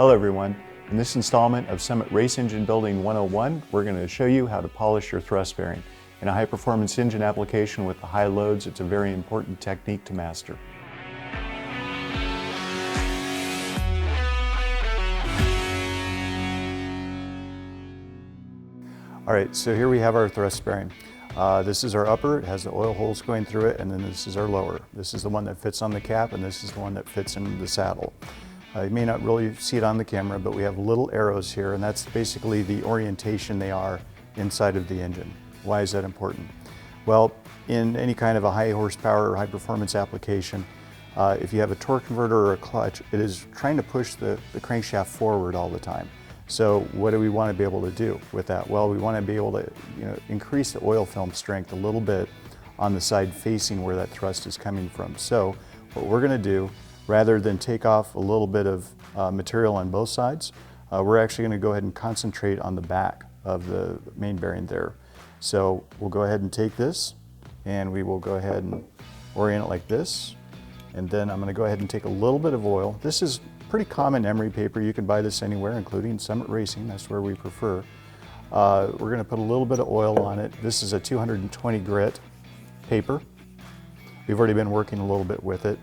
Hello everyone. In this installment of Summit Race Engine Building 101, we're going to show you how to polish your thrust bearing. In a high-performance engine application with the high loads, it's a very important technique to master. All right, so here we have our thrust bearing. This is our upper, it has the oil holes going through it, and then this is our lower. This is the one that fits on the cap, and this is the one that fits in the saddle. You may not really see it on the camera, but we have little arrows here, and that's basically the orientation they are inside of the engine. Why is that important? Well, in any kind of a high horsepower or high performance application, if you have a torque converter or a clutch, it is trying to push the crankshaft forward all the time. So what do we want to be able to do with that? Well, we want to be able to increase the oil film strength a little bit on the side facing where that thrust is coming from. So what we're going to do, rather than take off a little bit of material on both sides, we're actually going to go ahead and concentrate on the back of the main bearing there. So we'll go ahead and take this and we will go ahead and orient it like this. And then I'm going to go ahead and take a little bit of oil. This is pretty common emery paper. You can buy this anywhere, including Summit Racing. That's where we prefer. We're going to put a little bit of oil on it. This is a 220 grit paper. We've already been working a little bit with it.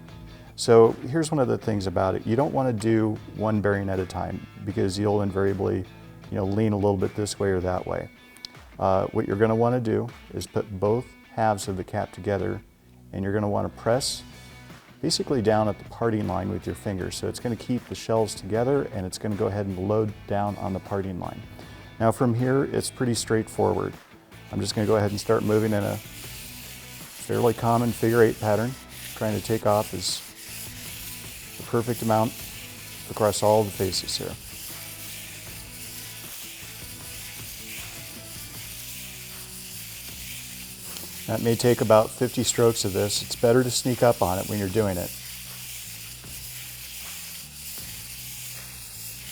So here's one of the things about it. You don't want to do one bearing at a time because you'll invariably lean a little bit this way or that way. What you're going to want to do is put both halves of the cap together, and you're going to want to press basically down at the parting line with your fingers. So it's going to keep the shells together, and it's going to go ahead and load down on the parting line. Now from here, it's pretty straightforward. I'm just going to go ahead and start moving in a fairly common figure 8 pattern, trying to take off as the perfect amount across all the faces here. That may take about 50 strokes of this. It's better to sneak up on it when you're doing it.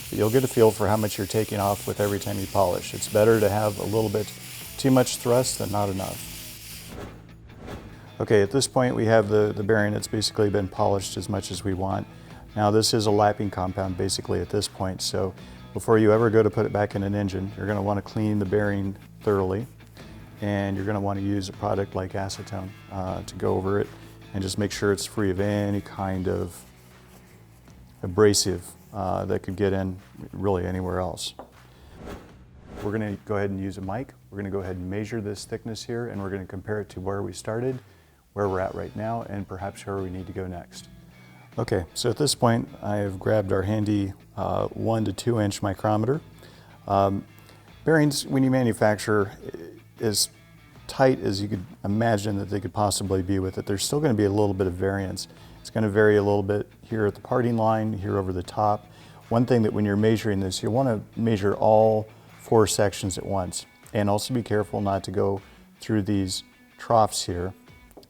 But you'll get a feel for how much you're taking off with every time you polish. It's better to have a little bit too much thrust than not enough. Okay, at this point we have the bearing that's basically been polished as much as we want. Now this is a lapping compound basically at this point, so before you ever go to put it back in an engine, you're going to want to clean the bearing thoroughly, and you're going to want to use a product like acetone to go over it and just make sure it's free of any kind of abrasive that could get in really anywhere else. We're going to go ahead and use a mic. We're going to go ahead and measure this thickness here, and we're going to compare it to where we started, where we're at right now, and perhaps where we need to go next. Okay, so at this point I have grabbed our handy 1 to 2 inch micrometer. Bearings, when you manufacture, as tight as you could imagine that they could possibly be with it, there's still going to be a little bit of variance. It's going to vary a little bit here at the parting line, here over the top. One thing that when you're measuring this, you want to measure all 4 sections at once, and also be careful not to go through these troughs here,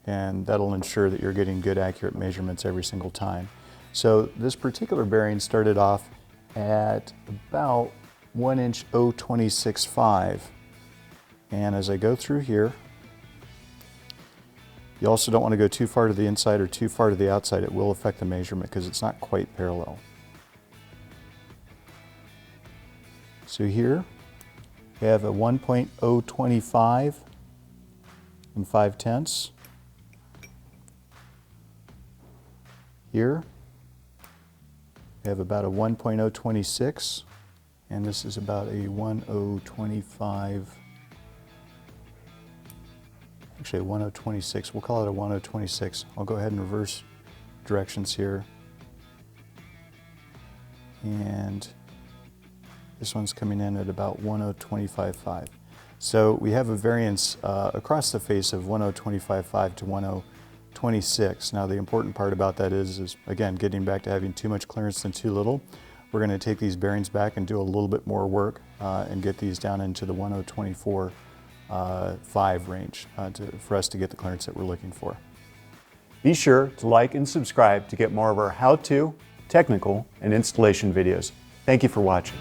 and that'll ensure that you're getting good accurate measurements every single time. So this particular bearing started off at about 1 inch 0.26.5, and as I go through here, you also don't want to go too far to the inside or too far to the outside. It will affect the measurement because it's not quite parallel. So here we have a 1.025 and 5/10. Here we have about a 1.026, and this is about a 1.025, actually a 1.026, we'll call it a 1.026. I'll go ahead and reverse directions here, and this one's coming in at about 1.025.5. So we have a variance across the face of 1.025.5 to 1.026. Now the important part about that is again, getting back to having too much clearance than too little. We're going to take these bearings back and do a little bit more work and get these down into the 1.024.5 range for us to get the clearance that we're looking for. Be sure to like and subscribe to get more of our how-to, technical, and installation videos. Thank you for watching.